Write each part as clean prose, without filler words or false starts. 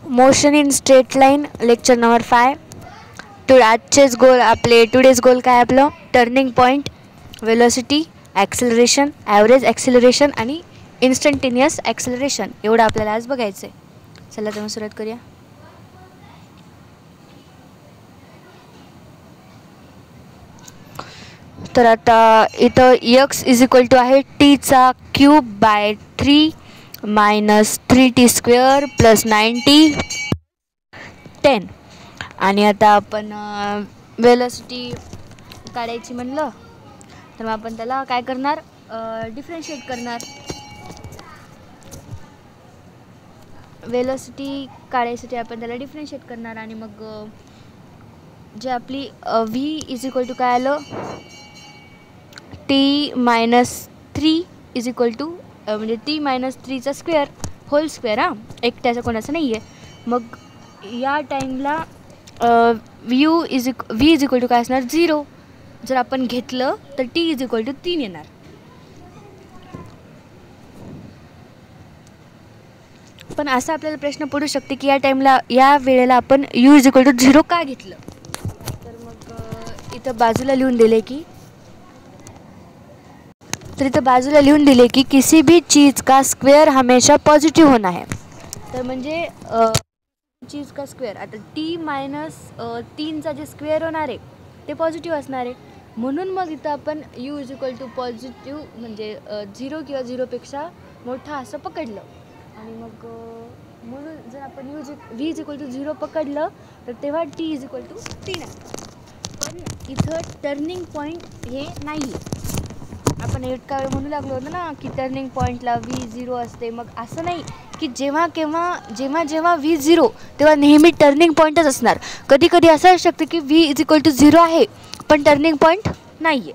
Motion in straight line lecture number 5. आजचेच गोल आपले today's गोल काय आपलं turning point, velocity, acceleration, average acceleration आणि instantaneous acceleration एवढं आपल्याला आज बघायचं आहे. चला तर मग सुरुवात करूया. तर आता इथं x इज इक्वल टू आहे टीचा cube by 3 minus 3t² plus 9t 10. आणि आता आपण वेलोसिटी काढायची म्हणलं तर मग आपण त्याला काय करणार, डिफरन्शिएट करणार. वेलोसिटी काढायसाठी आपण त्याला डिफरन्शिएट करणार आणि मग जे आपली v इज इक्वल टू काय आलं t-3 इज इक्वल टू म्हणजे t-3चा स्क्वेअर होल स्क्वेअर. एक त्याचा कोणाचं नाही आहे. मग या टाईमला v इज इक्वल टू काय असणार 0. जर आपण घेतलं तर t इज इक्वल टू 3 येणार. पण असा आपल्याला प्रश्न पडू शकते की या टाईमला या वेळेला आपण u इज इक्वल टू 0 का घेतलं. तर मग इथं बाजूला लिहून दिले की किसी भी चीज़ का स्क्वेअर हमेशा पॉझिटिव्ह होना है. तर म्हणजे चीज का स्क्वेअर आता t-3चा जे स्क्वेअर होणार आहे ते पॉझिटिव्ह असणार आहे. म्हणून मग इथं आपण u is equal to positive म्हणजे 0 किंवा 0पेक्षा मोठा असं पकडलं. आणि मग म्हणून जर आपण v इज इक्वल टू 0 पकडलं तर तेव्हा t इज इक्वल टू 3 आहे. पण इथं टर्निंग पॉईंट हे नाही आहे. आपण इतका वेळ म्हणू लागलो होतो ना की टर्निंग पॉईंटला v 0 असते. मग असं नाही की जेव्हा v 0 तेव्हा नेहमी टर्निंग पॉईंटच असणार. कधी कधी असं असू शकतं की v इज इक्वल टू 0 आहे पण टर्निंग पॉईंट नाही आहे.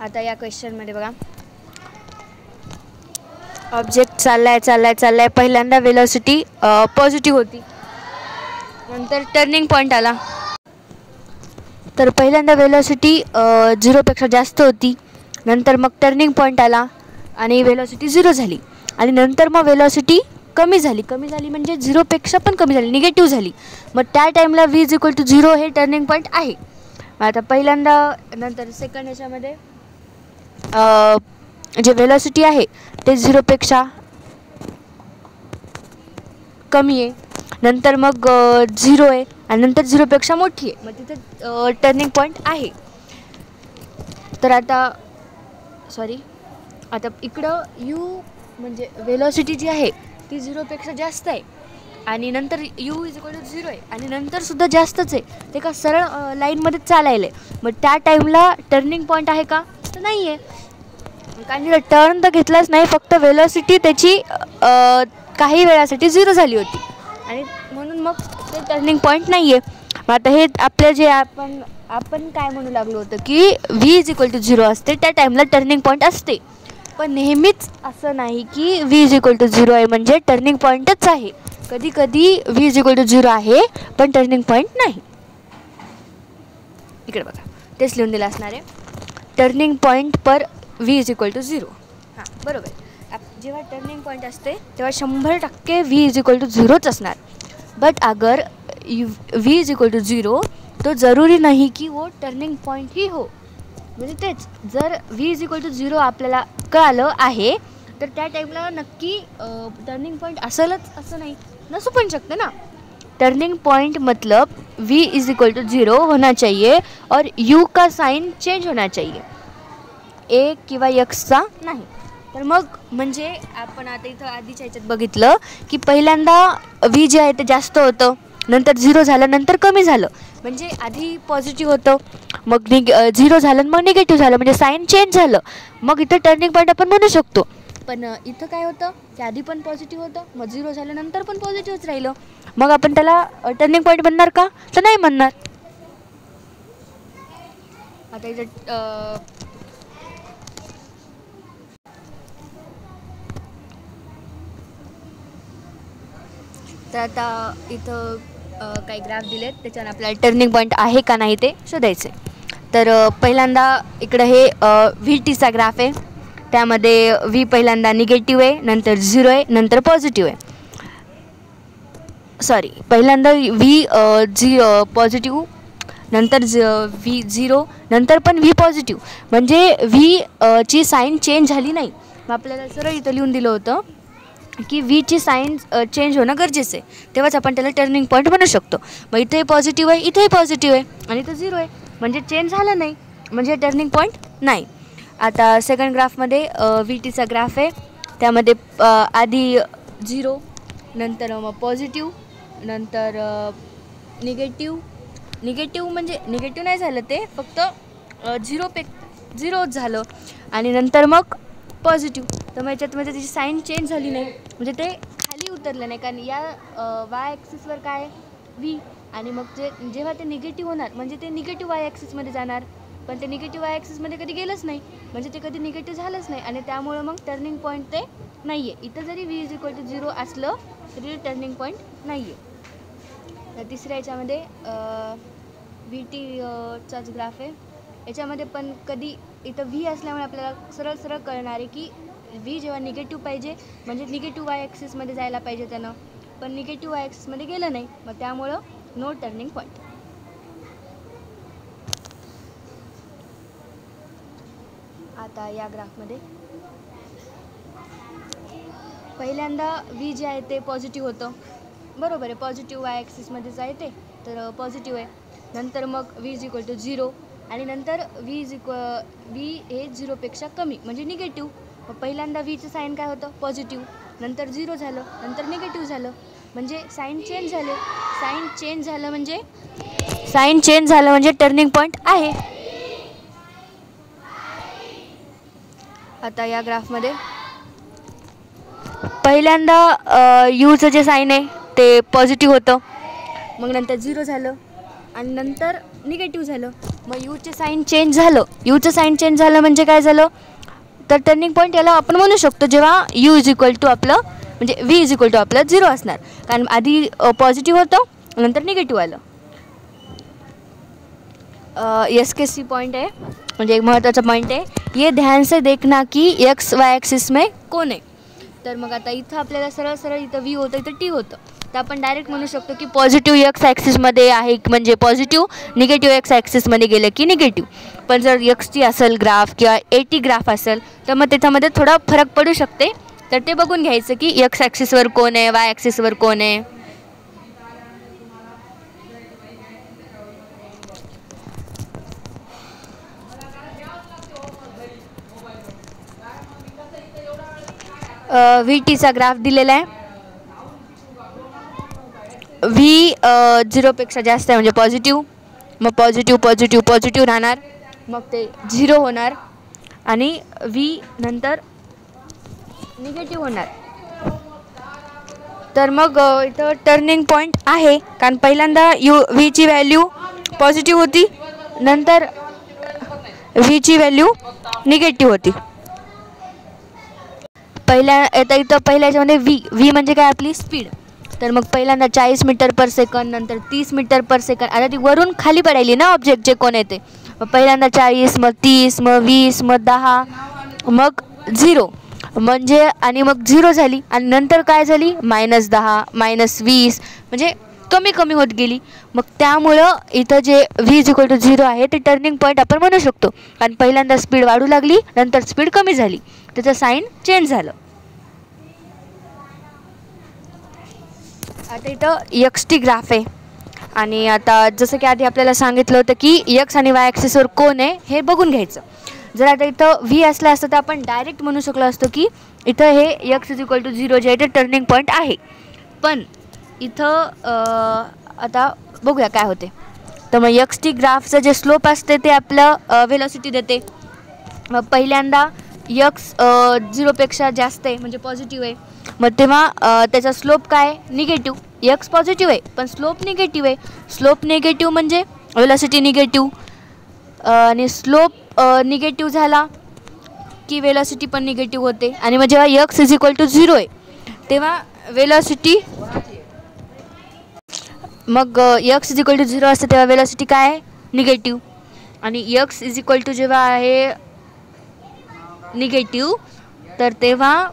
आता या क्वेश्चनमध्ये बघा, ऑब्जेक्ट चाललाय. पहिल्यांदा वेलोसिटी पॉझिटिव्ह होती, नंतर टर्निंग पॉईंट आला. तर पहिल्यांदा वेलोसिटी 0पेक्षा जास्त होती, नंतर मग टर्निंग पॉईंट आला आणि वेलोसिटी 0 झाली. आणि नंतर मग वेलोसिटी कमी झाली म्हणजे 0पेक्षा पण कमी झाली, निगेटिव्ह झाली. मग त्या टाईमला v इज इक्वल टू 0 हे टर्निंग पॉईंट आहे. आता पहिल्यांदा नंतर सेकंड ह्याच्यामध्ये जे वेलोसिटी आहे ते 0पेक्षा कमी आहे, नंतर मग 0 आहे आणि नंतर 0पेक्षा मोठी आहे. मग तिथे टर्निंग पॉईंट आहे. तर आता इकडं u म्हणजे वेलोसिटी जी आहे ती 0पेक्षा जास्त आहे आणि नंतर u इज इक्वल टू 0 आहे आणि नंतरसुद्धा जास्तच आहे. ते का सरळ लाईनमध्ये चालायला आहे. मग त्या टाईमला टर्निंग पॉईंट आहे का तर नाही आहे. कारण टर्न तर घेतलाच नाही, फक्त वेलोसिटी त्याची काही वेळासाठी 0 झाली होती आणि म्हणून मग ते टर्निंग पॉईंट नाही आहे. मग आता हे आपलं जे आपण काय म्हणू लागलो होतं की v इज इक्वल टू 0 असते त्या टाईमला टर्निंग पॉईंट असते. पण नेहमीच असं नाही की v इज इक्वल टू 0 आहे म्हणजे टर्निंग पॉईंटच आहे. कधी कधी v इज इक्वल टू 0 आहे पण टर्निंग पॉईंट नाही. इकडे बघा तेच लिहून दिलं असणार आहे, टर्निंग पॉईंट पर v इज इक्वल टू 0. हां बरोबर. जेव्हा टर्निंग पॉईंट असते तेव्हा 100% v इज इक्वल टू 0च असणार. बट अगर v इज इक्वल टू 0 तो ज़रूरी नहीं कि वो टर्निंग पॉईंट ही हो. म्हणजे तेच जर v इज इक्वल टू 0 आपल्याला कळालं आहे तर त्या टाईमला नक्की टर्निंग पॉईंट असेलच असं नाही, नसू पण शकते ना. टर्निंग पॉइंट मतलब v इज इक्वल टू 0 होना चाहिए और u का साइन चेंज होना चाहिए, a किंवा xचा नाही. तर मग म्हणजे आपण आता इथं आधीच्या ह्याच्यात बघितलं की पहिल्यांदा v जे आहे ते जास्त होतं, नंतर 0 झालं, नंतर कमी झालं. म्हणजे आधी पॉझिटिव्ह होतं, मग 0 झालं, मग निगेटिव्ह झालं, म्हणजे साईन चेंज झालं. मग इथं टर्निंग पॉईंट आपण म्हणू शकतो. पण इथं काय होतं की आधी पण पॉझिटिव्ह होतं, मग 0 झाल्यानंतर पण पॉझिटिव्हच राहिलं. मग आपण त्याला टर्निंग पॉईंट म्हणणार का तर नाही म्हणणार. आता इथं तर आता इथं काही ग्राफ दिलेत त्याच्यानं आपल्याला टर्निंग पॉईंट आहे का नाही ते शोधायचं आहे. तर पहिल्यांदा इकडं हे व्ही टीचा ग्राफ आहे. त्यामध्ये व्ही पहिल्यांदा निगेटिव्ह आहे, नंतर 0 आहे, नंतर पॉझिटिव्ह आहे. सॉरी, पहिल्यांदा व्ही पॉझिटिव्ह, नंतर व्ही 0, नंतर पण व्ही पॉझिटिव्ह. म्हणजे व्ही ची साईन चेंज झाली नाही. मग आपल्याला सरळ इथं लिहून दिलं होतं की व्हीची साईन चेंज होणं गरजेचं आहे, तेव्हाच आपण त्याला टर्निंग पॉईंट बनवू शकतो. मग इथेही पॉझिटिव्ह आहे, इथेही पॉझिटिव्ह आहे, आणि इथं 0 आहे, म्हणजे चेंज झालं नाही, म्हणजे टर्निंग पॉईंट नाही. आता सेकंड ग्राफमध्ये व्ही टीचा ग्राफ आहे. त्यामध्ये आधी 0, नंतर मग पॉझिटिव्ह, नंतर निगेटिव्ह म्हणजे निगेटिव्ह नाही झालं, ते फक्त 0 झालं, आणि नंतर मग पॉझिटिव्ह. तर मग याच्यामध्ये त्याची साईन चेंज झाली नाही, म्हणजे ते खाली उतरलं नाही, कारण या वाय ॲक्सिसवर काय आहे व्ही, आणि मग जेव्हा ते निगेटिव्ह होणार म्हणजे ते निगेटिव्ह वाय ॲक्सिसमध्ये जाणार, पण ते निगेटिव्ह वाय ॲक्सिसमध्ये कधी गेलंच नाही, म्हणजे ते कधी निगेटिव्ह झालंच नाही, आणि त्यामुळं मग टर्निंग पॉईंट ते नाही आहे. इथं जरी व्ही = 0 असलं तरी टर्निंग पॉईंट नाही आहे. तर तिसऱ्या याच्यामध्ये व्ही टीचाच ग्राफ आहे. याच्यामध्ये पण कधी इथं व्ही असल्यामुळे आपल्याला सरळ कळणार आहे की व्ही जेव्हा निगेटिव्ह पाहिजे म्हणजे निगेटिव्ह वाय ॲक्सिसमध्ये जायला पाहिजे त्यानं, पण निगेटिव्ह वाय ॲक्सिसमध्ये गेलं नाही, मग त्यामुळं नो टर्निंग पॉईंट. आता या ग्राफमध्ये पहिल्यांदा व्ही जे आहे ते पॉझिटिव्ह होतं, बरोबर आहे, पॉझिटिव्ह वाय ॲक्सिसमध्येच आहे ते, तर पॉझिटिव्ह आहे. नंतर मग व्ही = 0, आणि नंतर व्ही हे 0पेक्षा कमी म्हणजे निगेटिव्ह. मग पहिल्यांदा व्हीचं साईन काय होतं पॉझिटिव्ह, नंतर 0 झालं, नंतर निगेटिव्ह झालं, म्हणजे साईन चेंज झाले. साईन चेंज झालं म्हणजे टर्निंग पॉईंट आहे. आता या ग्राफमध्ये पहिल्यांदा यूचं जे साईन आहे ते पॉझिटिव्ह होतं, मग नंतर 0 झालं, आणि नंतर निगेटिव्ह झालं. मग यूचं साईन चेंज झालं म्हणजे काय झालं, तर टर्निंग पॉईंट याला आपण म्हणू शकतो जेव्हा यू आपलं म्हणजे व्ही आपलं 0 असणार, कारण आधी पॉझिटिव्ह होतं नंतर निगेटिव्ह आलं. SKC पॉइंट है, म्हणजे एक महत्त्वाचा पॉईंट आहे, ये ध्यान से देखना की XY ॲक्सिस में कोण आहे. तर मग आता इथं आपल्याला सरळ इथं व्ही होतं, इथं टी होतं, तर आपण डायरेक्ट म्हणू शकतो की पॉझिटिव्ह एक्स ॲक्सिसमध्ये आहे म्हणजे पॉझिटिव्ह, निगेटिव्ह एक्स ॲक्सिसमध्ये गेलं की निगेटिव्ह. पण जर XT असेल ग्राफ किंवा AT ग्राफ असेल तर मग त्याच्यामध्ये थोडा फरक पडू शकते, तर ते बघून घ्यायचं की एक्स ॲक्सिसवर कोण आहे, वाय ॲक्सिसवर कोण आहे. व्ही टीचा ग्राफ दिलेला आहे. व्ही 0पेक्षा जास्त आहे म्हणजे पॉझिटिव्ह, मग पॉझिटिव्ह राहणार, मग ते 0 होणार, आणि व्ही नंतर निगेटिव्ह होणार. तर मग इथं टर्निंग पॉईंट आहे, कारण पहिल्यांदा व्हीची व्हॅल्यू पॉझिटिव्ह होती, नंतर व्हीची व्हॅल्यू निगेटिव्ह होती. पहिल्या याच्यामध्ये व्ही म्हणजे काय आपली स्पीड, तर मग पहिल्यांदा 40 मीटर पर सेकंद, नंतर 30 मीटर पर सेकंद. आता ती वरून खाली पडायली ना ऑब्जेक्ट जे कोण येते, मग पहिल्यांदा 40, मग 30, मग 20, मग 10, मग 0, म्हणजे आणि मग 0 झाली, आणि नंतर काय झाली -10, -20, म्हणजे कमी होत गेली. मग त्यामुळं इथं जे व्ही = 0 आहे ते टर्निंग पॉईंट आपण म्हणू शकतो, कारण पहिल्यांदा स्पीड वाढू लागली, नंतर स्पीड कमी झाली, त्याचं साईन चेंज झालं. आता इथं XT ग्राफ आहे, आणि आता जसं की आधी आपल्याला सांगितलं होतं की एक्स आणि वाय ॲक्सिसवर कोण आहे हे बघून घ्यायचं. जर आता इथं व्ही असलं असतं तर आपण डायरेक्ट म्हणू शकलो असतो की इथं हे एक्स = 0 जे आहे ते टर्निंग पॉईंट आहे. पण इथं आता बघूया काय होते. तर मग XT ग्राफचं जे स्लोप असते ते आपलं व्हेलॉसिटी देते. मग पहिल्यांदा एक्स 0पेक्षा जास्त आहे म्हणजे पॉझिटिव्ह आहे, मग तेव्हा त्याचा स्लोप काय निगेटिव्ह. एक्स पॉझिटिव्ह आहे पण स्लोप निगेटिव्ह आहे, स्लोप निगेटिव्ह म्हणजे व्हेलॉसिटी निगेटिव्ह, आणि स्लोप निगेटिव्ह झाला की व्हेलॉसिटी पण निगेटिव्ह होते. आणि मग जेव्हा एक्स = 0 आहे तेव्हा व्हेलॉसिटी, मग एक्स = 0 असते तेव्हा व्हेलॉसिटी काय आहे निगेटिव्ह, आणि एक्स जेव्हा आहे निगेटिव्ह, तर तेव्हा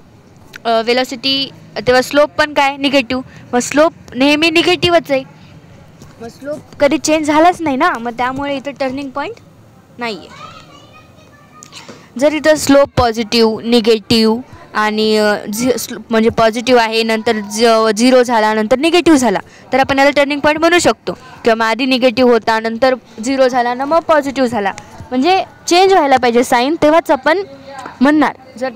वेलोसिटी तेव्हा स्लोप पण काय निगेटिव्ह. मग स्लोप नेहमी निगेटिव्हच आहे. मग स्लोप कधी चेंज झालाच नाही ना, मग त्यामुळे इथं टर्निंग पॉईंट नाही आहे. जर इथं स्लोप पॉझिटिव्ह, निगेटिव्ह आणि म्हणजे पॉझिटिव्ह आहे नंतर 0 झाला नंतर निगेटिव्ह झाला तर आपण याला टर्निंग पॉईंट म्हणू शकतो. किंवा मग आधी निगेटिव्ह होता नंतर 0 झाला ना मग पॉझिटिव्ह झाला, म्हणजे चेंज व्हायला पाहिजे साईन, तेव्हाच आपण म्हणणार. जर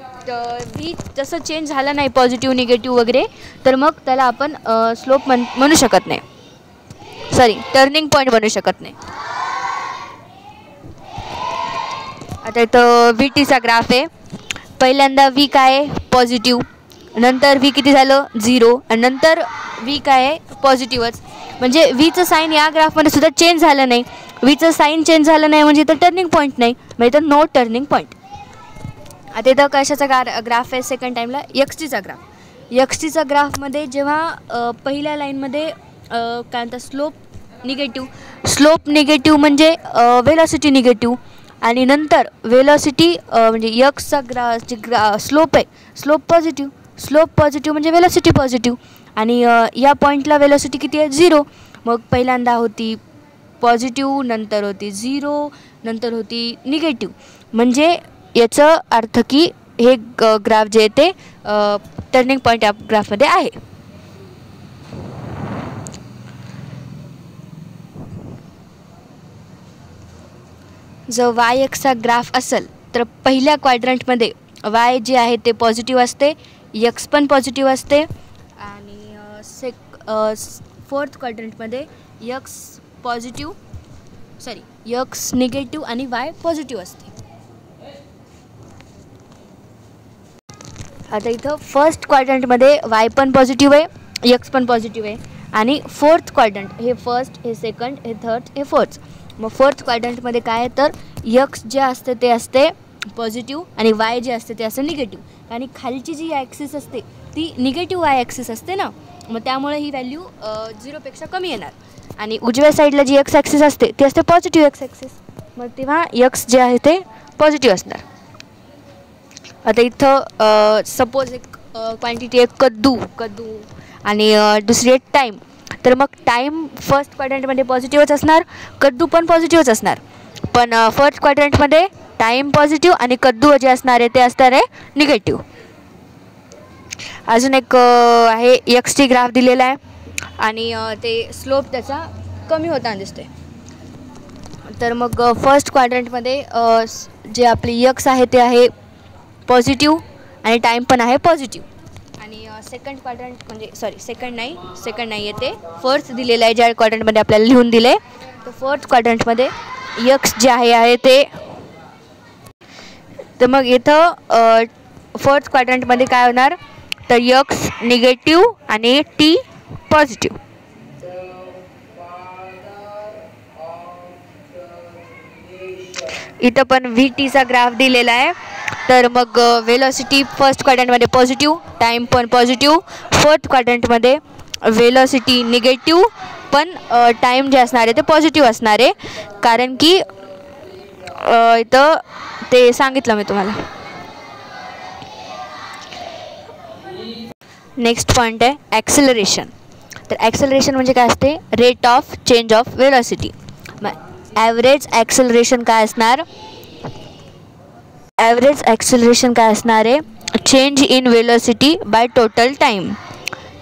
व्ही तसं चेंज झालं नाही पॉझिटिव्ह निगेटिव्ह वगैरे तर मग त्याला आपण स्लोप म्हणू शकत नाही, सॉरी टर्निंग पॉईंट बनू शकत नाही. आता इथं व्ही टीचा ग्राफ आहे. पहिल्यांदा व्ही काय आहे पॉझिटिव्ह, नंतर व्ही किती झालं 0 आणि नंतर व्ही काय आहे पॉझिटिव्हच. म्हणजे व्हीचं साईन या ग्राफमध्ये सुद्धा चेंज झालं नाही. व्हीचं साईन चेंज झालं नाही म्हणजे इथं टर्निंग पॉईंट नाही, मग इथं नो टर्निंग पॉईंट. आता इथं कशाचा ग्राफ आहे सेकंड टाईमला एक्स टीचा ग्राफ. एक्स टीचा ग्राफमध्ये जेव्हा पहिल्या लाईनमध्ये काय म्हणतात स्लोप निगेटिव्ह म्हणजे वेलॉसिटी निगेटिव्ह आणि नंतर वेलॉसिटी म्हणजे एक्सचा स्लोप आहे स्लोप पॉझिटिव्ह म्हणजे वेलॉसिटी पॉझिटिव्ह आणि या पॉईंटला वेलॉसिटी किती आहे 0. मग पहिल्यांदा होती पॉझिटिव्ह नंतर होती 0 नंतर होती निगेटिव्ह. म्हणजे याचं अर्थ की हे ग्राफ जे आहे ते टर्निंग पॉईंट या ग्राफमध्ये आहे. जर वाय एक्सचा ग्राफ असेल तर पहिल्या क्वाड्रंटमध्ये वाय जे आहे ते पॉझिटिव्ह असते, एक्स पण पॉझिटिव्ह असते आणि फोर्थ क्वाड्रंटमध्ये एक्स निगेटिव्ह आणि वाय पॉझिटिव्ह असते. आता इथं फर्स्ट क्वाड्रंटमध्ये वाय पण पॉझिटिव्ह आहे, एक्स पण पॉझिटिव्ह आहे आणि फोर्थ क्वाड्रंट हे फर्स्ट हे सेकंड हे थर्ड हे फोर्थ. मग फोर्थ क्वाड्रंटमध्ये काय आहे तर एक्स जे असते ते असते पॉझिटिव्ह आणि वाय जे असते ते असते निगेटिव्ह. आणि खालची जी ॲक्सिस असते ती निगेटिव्ह वाय ॲक्सिस असते ना, मग त्यामुळे ही व्हॅल्यू 0पेक्षा कमी येणार. आणि उजव्या साईडला जी एक्स ॲक्सिस असते ती असते पॉझिटिव्ह एक्स ॲक्सिस, मग तेव्हा एक्स जे आहे ते पॉझिटिव्ह असणार. आता इथं सपोज एक क्वांटिटी आहे कद्दू आणि दुसरी एक टाईम. तर मग टाईम फर्स्ट क्वाड्रंटमध्ये पॉझिटिव्हच असणार, कद्दू पण पॉझिटिव्हच असणार. पण फर्स्ट क्वाड्रंटमध्ये टाईम पॉझिटिव्ह आणि कद्दू जे असणार आहे ते असणार आहे निगेटिव्ह. अजून एक आहे एक्स टी ग्राफ दिलेला आहे आणि ते स्लोप त्याचा कमी होताना दिसते. तर मग फर्स्ट क्वाड्रंटमध्ये जे आपली एक्स आहे ते आहे पॉझिटिव्ह आणि टाईम पण आहे पॉझिटिव्ह. आणि सेकंड क्वाड्रंट म्हणजे सेकंड नाही येते फोर्थ दिलेलं आहे ज्या क्वाड्रंटमध्ये आपल्याला लिहून दिले. तर फोर्थ क्वाड्रंटमध्ये एक्स जे आहे ते, तर मग इथं फोर्थ क्वाड्रंटमध्ये काय होणार तर एक्स निगेटिव्ह आणि टी पॉझिटिव्ह. इथं पण व्ही टीचा ग्राफ दिलेला आहे. तर मग वेलॉसिटी फर्स्ट क्वाड्रंटमध्ये पॉझिटिव्ह, टाईम पण पॉझिटिव्ह. फोर्थ क्वाड्रंटमध्ये वेलॉसिटी निगेटिव्ह पण टाईम जे असणार आहे ते पॉझिटिव्ह असणार आहे, कारण की इथं ते सांगितलं मी तुम्हाला. नेक्स्ट पॉईंट आहे ॲक्सेलरेशन. तर ॲक्सेलरेशन म्हणजे काय असते rate of change of velocity. मग ॲव्हरेज ॲक्सेलरेशन काय असणार आहे change in velocity by total time.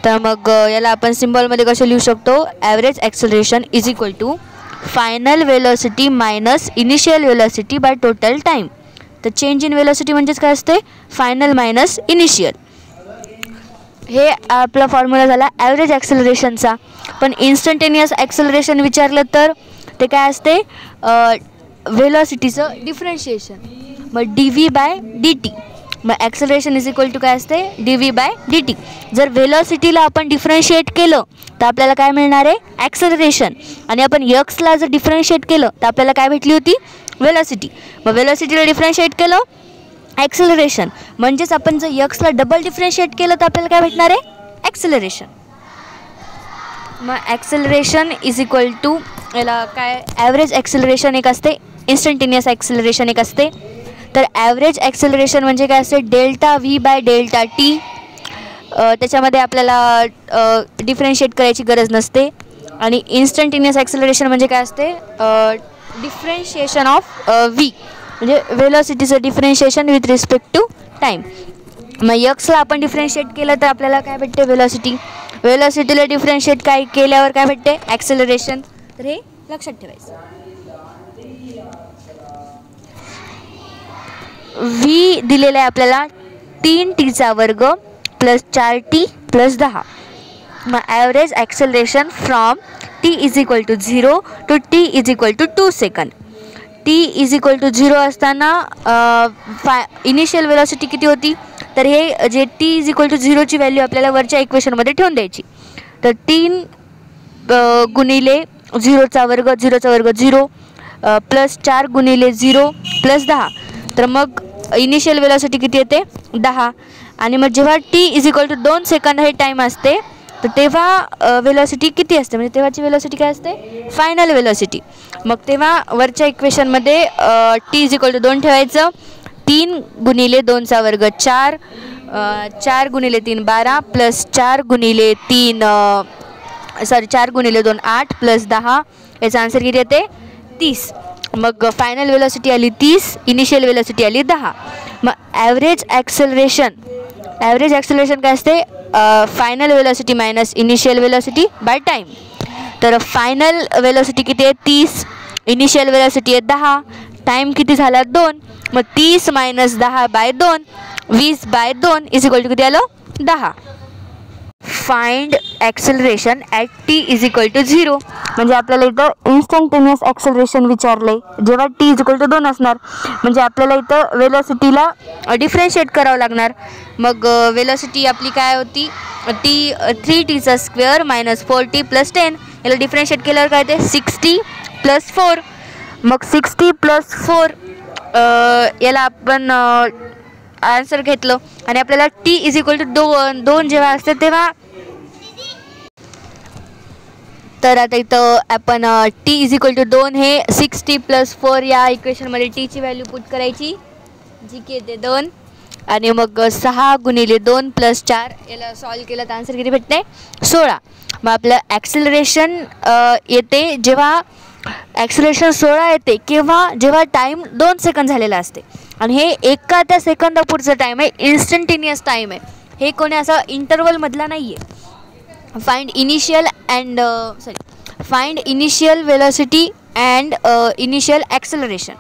तर मग याला आपण सिम्बॉलमध्ये कसं लिहू शकतो average acceleration is equal to final velocity minus initial velocity by total time. तर चेंज इन वेलॉसिटी म्हणजेच काय असते फायनल मायनस इनिशियल. हे आपला फॉर्म्युला झाला ॲव्हरेज ॲक्सेलरेशनचा. पण इन्स्टंटेनियस ॲक्सेलरेशन विचारलं तर ते काय असते वेलॉसिटीचं डिफरन्शिएशन, मग D V by D T. मग ॲक्सेलरेशन इज इक्वल टू काय असते D V by D T. जर वेलॉसिटीला आपण डिफरन्शिएट केलं तर आपल्याला काय मिळणार आहे ॲक्सेलरेशन, आणि आपण एक्सला जर डिफरन्शिएट केलं तर आपल्याला काय भेटली होती वेलॉसिटी. मग वेलॉसिटीला डिफरन्शिएट केलं ॲक्सेलरेशन, म्हणजेच आपण जर एक्सला डबल डिफरन्शिएट केलं तर आपल्याला काय भेटणार आहे ॲक्सेलरेशन. मग ॲक्सेलरेशन इज इक्वल टू याला काय ॲव्हरेज ॲक्सेलरेशन एक असते, इन्स्टंटेनियस ॲक्सेलरेशन एक असते. तर ॲव्हरेज ॲक्सेलरेशन म्हणजे काय असते delta V by delta T. त्याच्यामध्ये आपल्याला डिफरन्शिएट करायची गरज नसते. आणि इन्स्टंटेनियस ॲक्सेलरेशन म्हणजे काय असते डिफरन्शिएशन ऑफ व्ही म्हणजे वेलोसिटीचं differentiation with respect to time. मग यक्सला आपण डिफरन्शिएट केलं तर आपल्याला काय भेटते वेलोसिटी. वेलोसिटीला डिफरन्शिएट काय केल्यावर काय भेटते ॲक्सेलरेशन. तर हे लक्षात ठेवायचं. व्ही दिलेला आहे आपल्याला 3t वर्ग प्लस 4t प्लस 10. मग average acceleration from t = 0 to t = 2 सेकंद. t = 0 असताना इनिशियल वेलोसिटी किती होती. तर हे जे t = 0 ची व्हॅल्यू आपल्याला वरच्या इक्वेशनमध्ये ठेवून द्यायची. तर 3 गुणिले 0चा वर्ग 0 प्लस 4 गुणिले 0 प्लस 10. तर मग इनिशियल वेलोसिटी किती येते 10. आणि मग जेव्हा t = 2 सेकंद हे टाईम असते तर तेव्हा वेलोसिटी किती असते म्हणजे तेव्हाची वेलोसिटी काय असते फायनल वेलोसिटी. मग तेव्हा वरच्या इक्वेशनमध्ये t = 2 ठेवायचं. 3 गुणिले 2चा वर्ग 4 4 गुणिले 3 12 प्लस 4 गुणिले 2 8 प्लस 10. याचा आन्सर किती येते 30. मग फायनल वेलोसिटी आली 30, इनिशियल वेलोसिटी आली 10. मग ॲव्हरेज ॲक्सेलरेशन काय असते final velocity minus initial velocity by time. तर फायनल वेलोसिटी किती आहे 30, इनिशियल वेलोसिटी आहे 10, टाईम किती झाला 2. मग 30 मायनस 10 बाय 2 20/2 = किती आलं 10. फाइंड ॲक्सेलरेशन ॲट t = 0 म्हणजे आपल्याला इथं इन्स्टंटेनियस ॲक्सेलरेशन विचारलं आहे जेव्हा t = 2 असणार. म्हणजे आपल्याला इथं वेलोसिटीला डिफरन्शिएट करावं लागणार. मग वेलोसिटी आपली काय होती 3t² मायनस 4t प्लस 10. याला डिफरन्शिएट केल्यावर काय ते 60 + 4. मग 60 + 4 याला आपण आन्सर घेतलं आणि आपल्याला t = 2 जेव्हा असते तेव्हा. तर आता इथं आपण t = 2 हे 60 + 4 या इक्वेशनमध्ये t ची व्हॅल्यू पुट करायची जी की येते 2. आणि मग 6 गुणिले 2 प्लस 4 याला सॉल्व केलं तर आन्सर किती भेटते 16. मग आपलं ॲक्सेलरेशन येते जेव्हा ॲक्सेलरेशन 16 येते किंवा जेव्हा टाईम 2 सेकंद झालेला असते. आणि हे एका त्या सेकंदापुढचं टाईम आहे इन्स्टंटेनियस टाईम आहे. हे कोणी असा इंटरवलमधला नाही आहे. Find initial velocity and initial acceleration.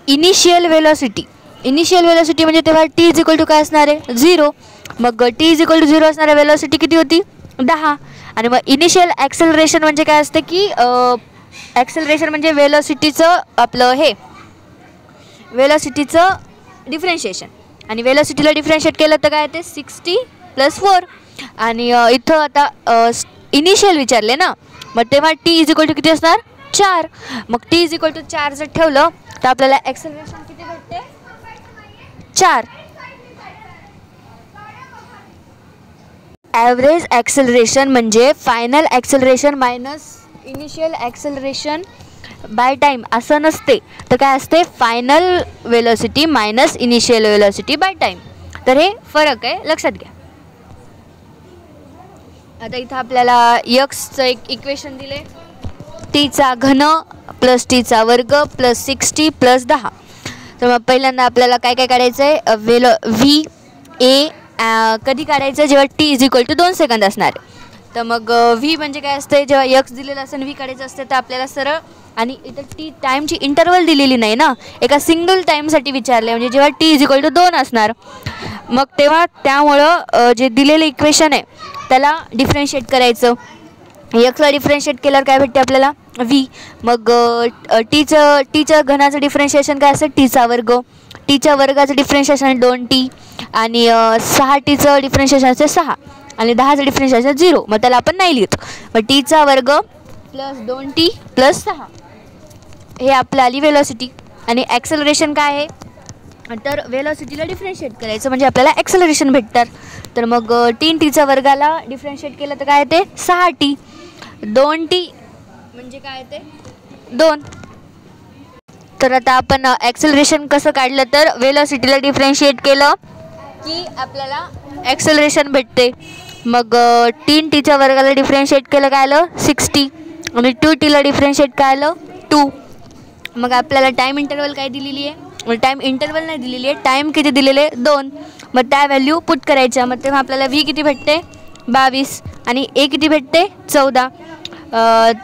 Initial velocity म्हणजे तेव्हा t = काय असणार आहे 0. मग t = 0 असणाऱ्या वेलोसिटी किती होती 10. आणि मग इनिशियल ॲक्सेलरेशन म्हणजे काय असते की ॲक्सेलरेशन म्हणजे वेलोसिटीचं आपलं हे वेलोसिटीचं डिफरन्शिएशन. आणि वेलोसिटीला डिफरन्शिएट केलं तर काय ते 60 + 4. आणि इथं आता इनिशियल विचारले ना मग तेव्हा t = किती असणार 4. मग t = 4 जर ठेवलं तर आपल्याला ॲक्सेलरेशन किती भेटते 4. ॲव्हरेज ॲक्सेलरेशन म्हणजे final acceleration minus initial acceleration by time असं नसते. तर काय असते final velocity minus initial velocity by time. तर हे फरक आहे लक्षात घ्या. आता इथं आपल्याला यक्सचं एक इक्वेशन दिले t³ plus t² plus 60 plus 10. तर मग पहिल्यांदा आपल्याला काय काढायचं आहे व्ही ए कधी काढायचं जेव्हा t = 2 सेकंद असणार. तर मग व्ही म्हणजे काय असते जेव्हा यक्स दिलेलं असेल व्ही काढायचं असते तर आपल्याला सरळ. आणि इथं टी टाईमची इंटरवल दिलेली नाही ना एका सिंगल टाईमसाठी विचारले म्हणजे जेव्हा t = 2 असणार. मग तेव्हा त्यामुळं जे दिलेलं इक्वेशन आहे त्याला डिफरन्शिएट करायचं. यक्सला डिफरन्शिएट केल्यावर काय भेटते आपल्याला व्ही. मग टीचं घनाचं डिफरन्शिएशन काय असतं t². टीच्या वर्गाचं डिफरन्शिएशन 2t. आणि 6tचं डिफरन्शिएशन असते 6. आणि 10चं डिफरन्शिएशन 0. मग त्याला आपण नाही लिहित. मग t² प्लस 2t प्लस 6 हे आपलं आली वेलोसिटी. आणि ॲक्सेलरेशन काय आहे तर वेलोसिटीला डिफरन्शिएट करायचं म्हणजे आपल्याला ॲक्सेलरेशन भेटतात. तर मग 3tच्या वर्गाला डिफरन्शिएट केलं तर काय येते 6t. 2t म्हणजे काय येते 2. तर आता आपण ॲक्सेलरेशन कसं काढलं तर वेलोसिटीला डिफरन्शिएट केलं की आपल्याला ॲक्सेलरेशन भेटते. मग 3t वर्गाला डिफरन्शिएट केलं काय आलं 60 आणि 2tला डिफरन्शिएट काय आलं 2. मग आपल्याला टाईम इंटरवल काय दिलेली आहे, टाईम इंटरवल नाही दिलेली आहे, टाईम किती दिलेले आहे 2. मग त्या व्हॅल्यू पुट करायच्या. मग तेव्हा आपल्याला v किती भेटते 22 आणि a किती भेटते 14.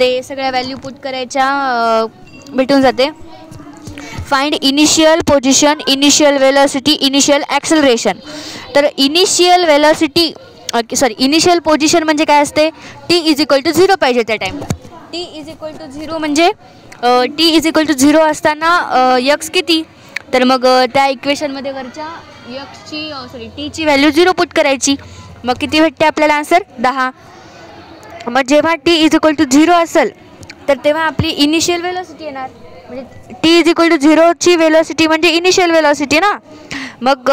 ते सगळ्या व्हॅल्यू पुट करायच्या भेटून जाते. Find initial position, initial velocity, initial acceleration. तर इनिशियल वेलोसिटी इनिशियल पोझिशन म्हणजे काय असते t=0 पाहिजे त्या टाईमला. t=0 म्हणजे t=0 असताना x किती, तर मग त्या इक्वेशनमध्ये वरच्या टीची व्हॅल्यू 0 पुट करायची. मग किती भेटते आपल्याला आन्सर 10. मग जेव्हा t=0 असेल तर तेव्हा आपली इनिशियल वेलोसिटी येणार. म्हणजे t=0 ची वेलोसिटी म्हणजे इनिशियल वेलोसिटी ना. मग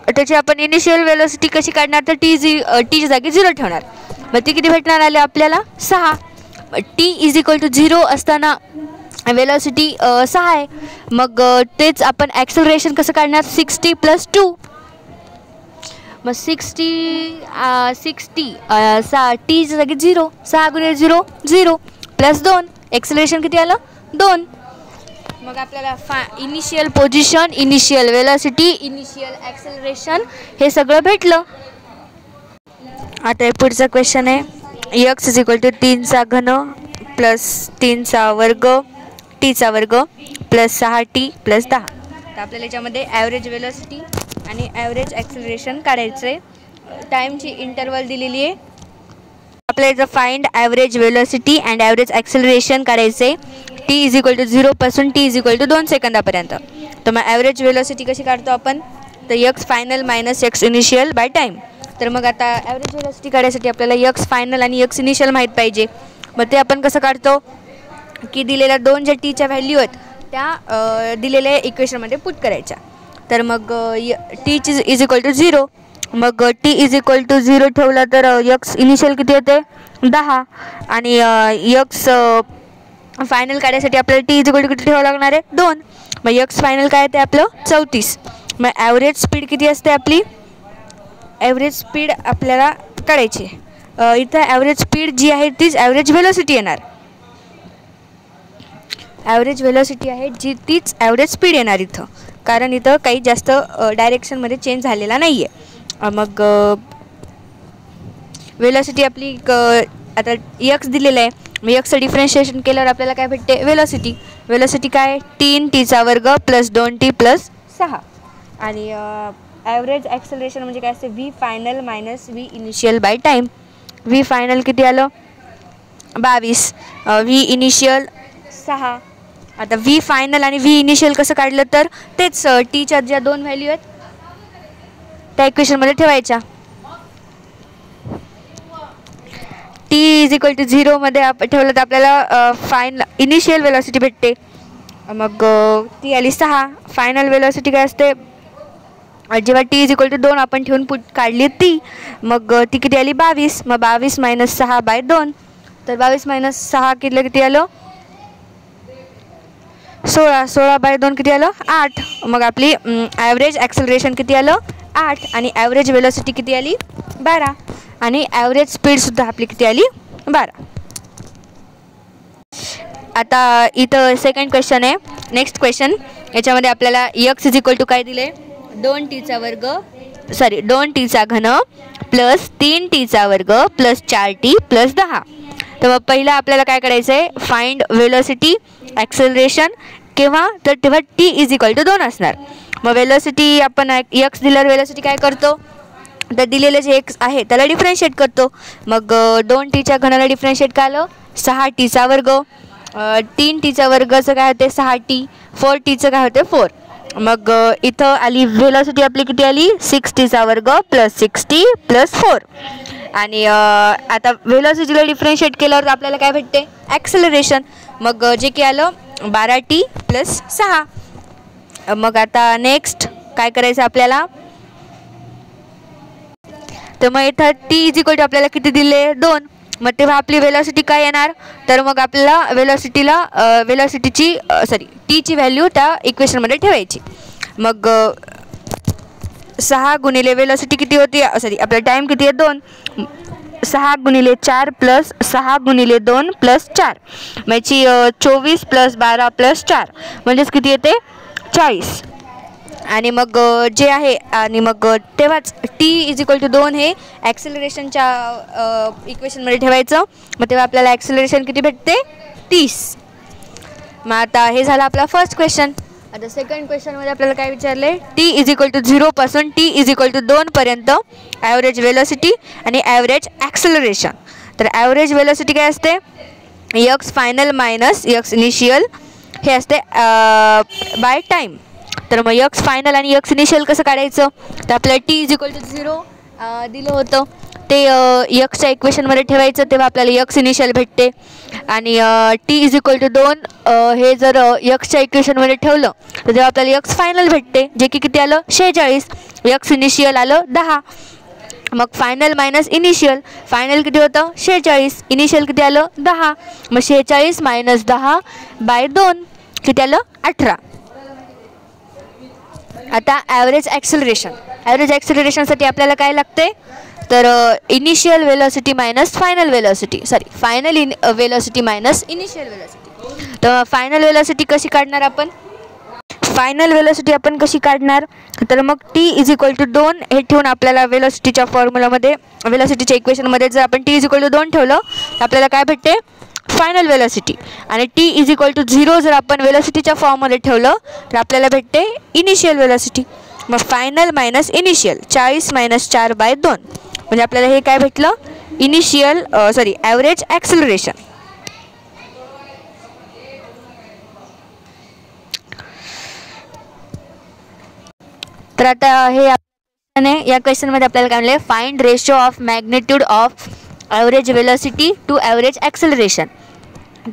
त्याची आपण इनिशियल वेलोसिटी कशी काढणार तर टीच्या जागी 0 ठेवणार. मग ती किती भेटणार आले आपल्याला 6. t=0 असताना वेलोसिटी 6 आहे. मग तेच आपण ॲक्सेलरेशन कसं काढणार 60 + 2. मग 60 टीच्या जागी 0, 6 × 0 0 + 2 ॲक्सेलरेशन किती आलं 2. मग आपल्याला initial position, initial velocity, initial acceleration हे सगळं भेटलं. आता पुढचा क्वेश्चन आहे x = 3चा घन + 3चा वर्ग टीचा वर्ग + 6t + 10. तर आपल्याला याच्यामध्ये ॲव्हरेज वेलोसिटी आणि ॲव्हरेज ॲक्सेलरेशन काढायचं आहे. टाईमची इंटरवल दिलेली आहे. आपल्याला find average velocity and average acceleration करायचं आहे t=0 पासून t=2 सेकंदापर्यंत. तर मग ॲव्हरेज वेलोसिटी कशी काढतो आपण तर x final minus x initial by time. तर मग आता ॲव्हरेज वेलोसिटी काढायसाठी आपल्याला x फायनल आणि x इनिशियल माहीत पाहिजे. मग ते आपण कसं काढतो की दिलेल्या 2 ज्या टीच्या व्हॅल्यू आहेत त्या दिलेल्या इक्वेशनमध्ये पुट करायच्या. तर मग t=0 मग t=0 ठेवला तर x इनिशियल किती येते 10 आणि x फायनल काढायसाठी आपल्याला t किती ठेवावं लागणार आहे 2. मग x फायनल काय येते आपलं 34. मग ॲव्हरेज स्पीड किती असते आपली, ॲव्हरेज स्पीड आपल्याला काढायची. इथं ॲव्हरेज स्पीड जी आहे तीच ॲव्हरेज वेलोसिटी येणार. ॲव्हरेज वेलोसिटी आहे जी तीच ॲव्हरेज स्पीड येणार इथं, कारण इथं काही जास्त डायरेक्शनमध्ये चेंज झालेला नाही आहे. मग वेलोसिटी आपली आता x दिलेलं आहे. मग एक्सचं डिफरन्शिएशन केल्यावर आपल्याला काय भेटते वेलोसिटी. वेलोसिटी काय 3t वर्ग + 2t + 6 आणि ॲव्हरेज ॲक्सेलरेशन म्हणजे काय असते v final minus v initial by time. v final किती आलं 22, v इनिशियल 6. आता v फायनल आणि v इनिशियल कसं काढलं तर तेच टीच्या ज्या 2 व्हॅल्यू आहेत त्या इक्वेशनमध्ये ठेवायच्या. t=0 मध्ये ठेवलं तर आपल्याला फायनल इनिशियल वेलोसिटी भेटते. मग ती आली 6. फायनल वेलोसिटी काय असते जेव्हा t=2 आपण ठेवून पुट काढली ती, मग ती किती आली 22. मग 22 - 6/2 तर 22 - 6 किती आलं 16. 16/2 किती आलं 8. मग आपली ॲव्हरेज ॲक्सेलरेशन किती आलं 8 आणि ॲव्हरेज वेलोसिटी किती आली 12 आणि ॲव्हरेज स्पीडसुद्धा आपली किती आली 12. आता इथं सेकंड क्वेश्चन आहे. नेक्स्ट क्वेश्चन याच्यामध्ये आपल्याला x काय दिले 2tचा घन + 3tचा वर्ग + 4t + 10. तर मग पहिलं आपल्याला काय करायचं आहे फाइंड वेलोसिटी ॲक्सेलरेशन केव्हा तर तेव्हा t=2 असणार. मग वेलोसिटी आपण x दिल्यावर वेलोसिटी काय करतो तर दिलेलं जे x आहे त्याला डिफरन्शिएट करतो. मग 2tच्या घनाला डिफरन्शिएट काय आलं 6tचा वर्ग, 3tचा वर्गचं काय होते 6t, 4tचं काय होते 4. मग इथं आली वेलोसिटी आपली किती आली 6tचा वर्ग + 6t + 4 आणि आता वेलोसिटीला डिफरन्शिएट केल्यावर आपल्याला काय भेटते ॲक्सेलरेशन. मग जे की आलं 12t + 6. मग आता नेक्स्ट काय करायचं आपल्याला तर मग इथं t आपल्याला किती दिले 2 मग तेव्हा आपली वेलॉसिटी काय येणार, तर मग आपल्याला वेलॉसिटीची टीची व्हॅल्यू त्या इक्वेशनमध्ये ठेवायची. मग 6 गुणिले वेलॉसिटी किती होती, आपला टाईम किती आहे 2, 6 गुणिले 4 प्लस 6 गुणिले 2 प्लस 4, म्हणजे 24 प्लस 12 प्लस 4 म्हणजेच किती येते 40. आणि मग जे आहे आणि मग तेव्हाच t=2 हे ॲक्सेलरेशनच्या इक्वेशनमध्ये ठेवायचं. मग तेव्हा आपल्याला ॲक्सेलरेशन किती भेटते 30. मग आता हे झालं आपला फर्स्ट क्वेश्चन. आता सेकंड क्वेश्चनमध्ये आपल्याला काय विचारले, t=0 पासून t=2 पर्यंत ॲव्हरेज वेलॉसिटी आणि ॲव्हरेज ॲक्सेलरेशन. तर ॲव्हरेज वेलॉसिटी काय असते, x final minus x initial हे असते बाय टाईम. तर मग x फायनल आणि x इनिशियल कसं काढायचं, तर आपल्याला t=0 दिलं होतं ते यक्सच्या इक्वेशनमध्ये ठेवायचं, तेव्हा आपल्याला x इनिशियल भेटते. आणि t=2 हे जर यक्सच्या इक्वेशनमध्ये ठेवलं तर तेव्हा आपल्याला x फायनल भेटते, जे की किती आलं 46, x इनिशियल आलं 10. मग फायनल मायनस इनिशियल, फायनल किती होतं 46, इनिशियल किती आलं 10. मग 46 मायनस 10 बाय 2 किती आलं 18. आता ॲव्हरेज ॲक्सेलरेशनसाठी आपल्याला काय लागते, तर initial velocity minus final velocity, final velocity minus initial velocity. तर फायनल वेलॉसिटी कशी काढणार आपण, तर मग t=2 हे ठेवून आपल्याला वेलॉसिटीच्या फॉर्म्युलामध्ये वेलॉसिटीच्या इक्वेशनमध्ये जर आपण t=2 ठेवलं तर आपल्याला काय भेटते फायनल वेलॉसिटी. आणि t=0 जर आपण वेलॉसिटीच्या फॉर्ममध्ये ठेवलं तर आपल्याला भेटते इनिशियल वेलॉसिटी. मग final minus initial 40 minus 4 by 2 म्हणजे आपल्याला हे काय भेटलं ॲव्हरेज ॲक्सेलरेशन. तर आता हे या क्वेश्चनमध्ये आपल्याला काय म्हणले, find ratio of magnitude of average velocity to average acceleration.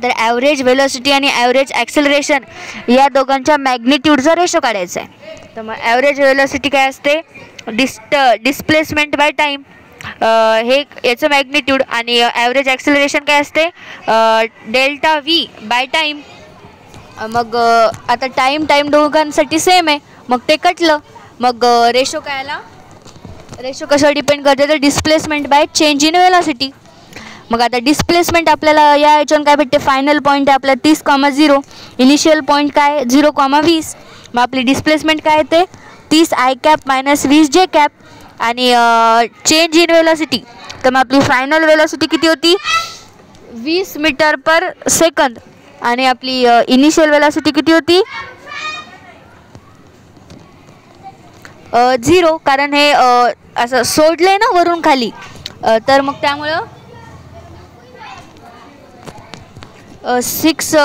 तर ॲव्हरेज वेलॉसिटी आणि ॲव्हरेज ॲक्सेलरेशन या दोघांच्या मॅग्निट्यूडचा रेशो काढायचा आहे. तर मग ॲव्हरेज वेलॉसिटी काय असते, डिस्प्लेसमेंट बाय टाईम हे याचं मॅग्निट्यूड. आणि ॲव्हरेज ॲक्सेलरेशन काय असते डेल्टा व्ही बाय टाईम. मग आता टाईम दोघांसाठी सेम आहे, मग ते कटलं. मग रेशो काय आला, रेशो कशावर डिपेंड करते, तर displacement by change in velocity. मग आता डिस्प्लेसमेंट आपल्याला या ह्याच्यावर काय भेटते, फायनल पॉईंट आहे आपला 30,0, इनिशियल पॉईंट काय 0,20. मग आपली डिस्प्लेसमेंट काय येते 30 i cap minus 20 j cap. आणि चेंज इन वेलॉसिटी, तर मग आपली फायनल वेलॉसिटी किती होती 20 मीटर पर सेकंद. आणि आपली इनिशियल वेलॉसिटी किती होती 0, कारण हे असं सोडले ना वरून खाली, तर मग त्यामुळं 6.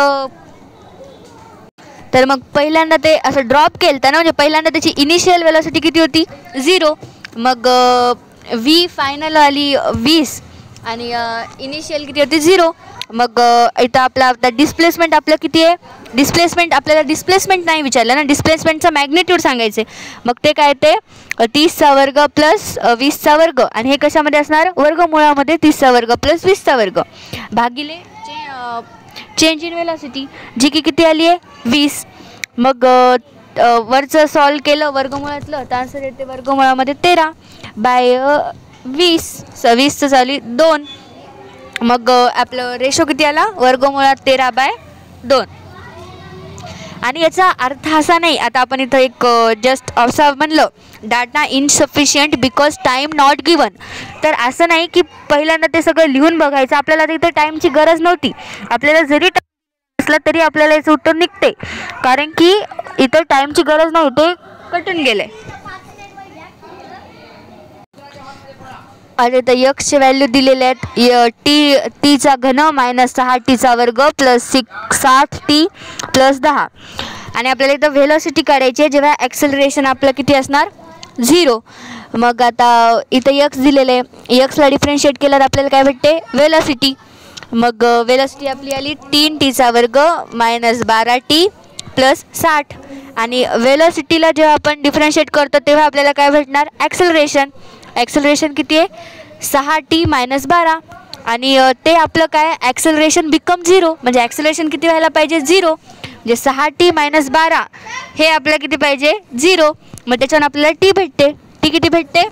तर मग पहिल्यांदा ते असं ड्रॉप केलं ना, म्हणजे पहिल्यांदा त्याची इनिशियल वेलॉसिटी किती होती 0. मग व्ही फायनल आली 20 आणि इनिशियल किती होती 0. मग इथं आता डिस्प्लेसमेंट आपलं किती आहे, आपल्याला डिस्प्लेसमेंट नाही विचारलं ना, डिस्प्लेसमेंटचा मॅग्निट्यूड सांगायचे. मग ते काय ते 30चा वर्ग प्लस 20चा वर्ग. आणि हे कशामध्ये असणार वर्गमुळामध्ये 30चा वर्ग प्लस 20चा वर्ग भागिले चेंज इन वेलॉसिटी जी की किती आली आहे 20. मग वरचं सॉल्व केलं वर्गमुळातलं तर आन्सर येते वर्गमुळामध्ये 13 बाय 20. 20चं झाली 2. मग आपलं रेशो किती आला वर्गमुळात 13 बाय 2. आणि याचा अर्थ असा नाही, आता आपण इथं एक जस्ट असं म्हणलं data insufficient because time not given. तर असं नाही की पहिल्यांदा ते सगळं लिहून बघायचं, आपल्याला तिथं टाईमची गरज नव्हती. आपल्याला जरी टाईम असला तरी आपल्याला याचं उत्तर निघते, कारण की इथं टाईमची गरज नाही, ते कटून गेले. आणि तर यक्सचे व्हॅल्यू दिलेले आहेत टीचा घन मायनस 6t वर्ग प्लस 60t प्लस 10. आणि आपल्याला इथं व्हेलॉसिटी काढायची आहे जेव्हा ॲक्सेलरेशन आपलं किती असणार 0. मग आता इथं यक्स दिलेलं आहे, यक्सला डिफरन्शिएट केल्यावर आपल्याला काय भेटते वेलॉसिटी. मग वेलॉसिटी आपली आली 3t वर्ग मायनस 12t प्लस 60. आणि वेलॉसिटीला जेव्हा आपण डिफरन्शिएट करतो तेव्हा आपल्याला काय भेटणार ॲक्सेलरेशन किती आहे 6t मायनस 12. आणि ते आपलं काय ॲक्सेलरेशन बिकम 0, म्हणजे ॲक्सेलरेशन किती व्हायला पाहिजे 0, म्हणजे 6t - 12 हे आपल्याला किती पाहिजे 0. मग त्याच्यानं आपल्याला टी भेटते. टी किती भेटते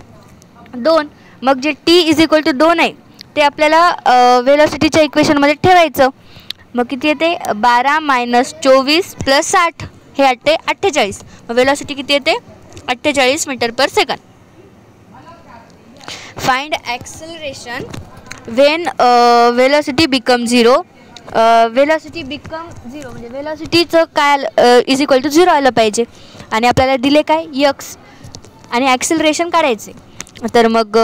2. मग जे t = 2 आहे ते आपल्याला वेलॉसिटीच्या इक्वेशनमध्ये ठेवायचं. मग किती येते 12 - 24 + 60 हे येते 48. मग वेलॉसिटी किती येते 48 मीटर/सेकंद. Find acceleration when velocity become 0. Velocity become 0 म्हणजे वेलॉसिटीचं काय = 0 आलं पाहिजे. आणि आपल्याला दिले काय x आणि ॲक्सेलरेशन काढायचे. तर मग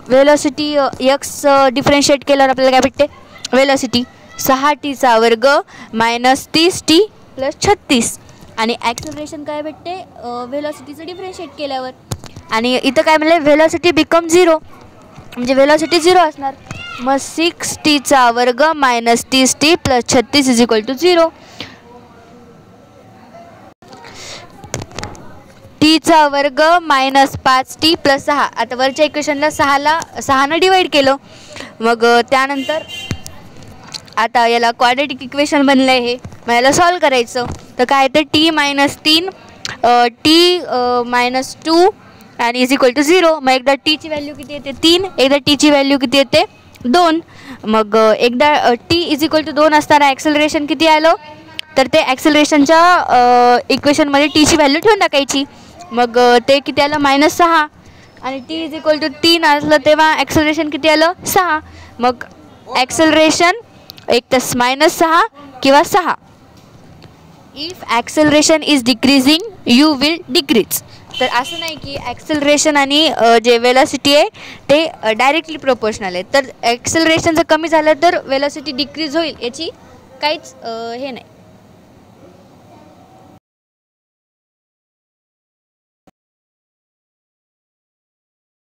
वेलॉसिटी x डिफरन्शिएट केल्यावर आपल्याला काय भेटते वेलॉसिटी 6t² - 30t + 36. आणि ॲक्सेलरेशन काय भेटते वेलॉसिटीचं डिफरन्शिएट केल्यावर. आणि इथं काय म्हणलं वेलॉसिटी बिकम 0 म्हणजे वेलॉसिटी 0 असणार. मग 6t² - 30t + 36 = 0. t² - 5t + 6. आता वरच्या इक्वेशनला 6नं डिवाईड केलं. मग त्यानंतर आता याला क्वाड्रेटिक इक्वेशन बनलं आहे हे. मग याला सॉल्व करायचं. तर काय येते t - 3 t - 2 आणि = 0. मग एकदा t ची व्हॅल्यू किती येते 3, एकदा t ची व्हॅल्यू किती येते 2. मग एकदा t = 2 असताना ॲक्सेलरेशन किती आलं तर ते ॲक्सेलरेशनच्या इक्वेशनमध्ये t ची व्हॅल्यू ठेवून टाकायची. मग ते किती आलं -6. आणि t = 3 असलं तेव्हा ॲक्सेलरेशन किती आलं 6. मग ॲक्सेलरेशन एक तर -6 किंवा 6. If acceleration is decreasing you will decrease. तर असं नाही की ॲक्सेलरेशन आणि जे वेलॉसिटी आहे ते डायरेक्टली प्रोपोर्शनल आहे. तर ॲक्सेलरेशन जर कमी झालं तर वेलॉसिटी डिक्रीज होईल याची काहीच हे नाही.